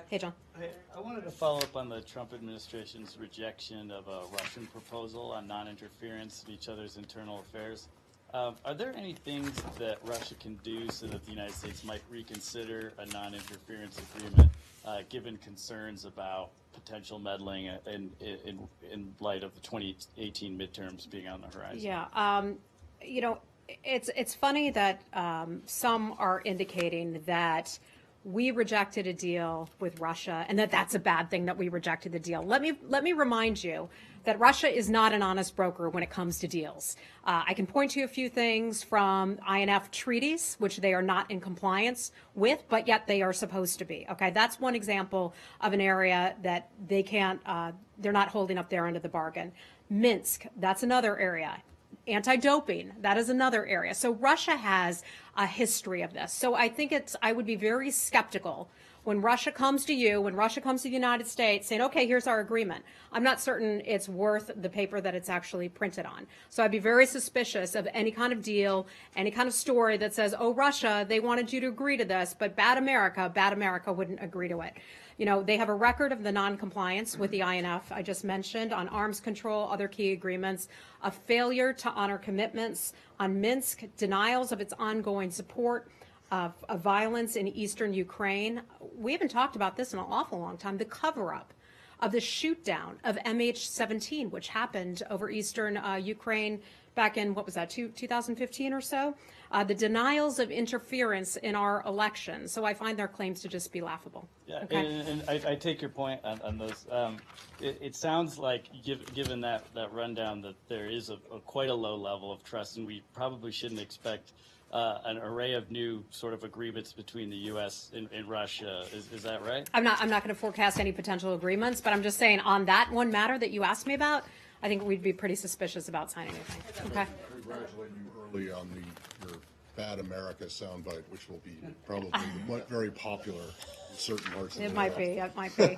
Hey, John. I wanted to follow up on the Trump administration's rejection of a Russian proposal on non-interference in each other's internal affairs. Are there any things that Russia can do so that the United States might reconsider a non-interference agreement, given concerns about potential meddling in light of the 2018 midterms being on the horizon? Yeah, it's funny that some are indicating that we rejected a deal with Russia and that that's a bad thing that we rejected the deal. Let me remind you that Russia is not an honest broker when it comes to deals. I can point to a few things from INF treaties, which they are not in compliance with, but yet they are supposed to be. Okay, that's one example of an area that they can't, they're not holding up their end of the bargain. Minsk, that's another area. Anti-doping, that is another area. So Russia has a history of this. So I think I would be very skeptical when Russia comes to you, when Russia comes to the United States saying, okay, here's our agreement. I'm not certain it's worth the paper that it's actually printed on. So I'd be very suspicious of any kind of deal, any kind of story that says, oh, Russia, they wanted you to agree to this, but bad America wouldn't agree to it. You know, they have a record of the non-compliance with the INF I just mentioned on arms control, other key agreements, a failure to honor commitments on Minsk, denials of its ongoing support of violence in eastern Ukraine. We haven't talked about this in an awful long time, the cover-up of the shoot-down of MH17, which happened over eastern Ukraine back in, what was that, 2015 or so? The denials of interference in our elections. So I find their claims to just be laughable. Yeah, okay? and I take your point on those. It sounds like, given that rundown, that there is quite a low level of trust, and we probably shouldn't expect an array of new sort of agreements between the U.S. and Russia. Is that right? I'm not going to forecast any potential agreements, but I'm just saying on that one matter that you asked me about, I think we'd be pretty suspicious about signing anything. Okay. Congratulate you early on your Bad America soundbite, which will be probably very popular in certain parts of the world. It might be.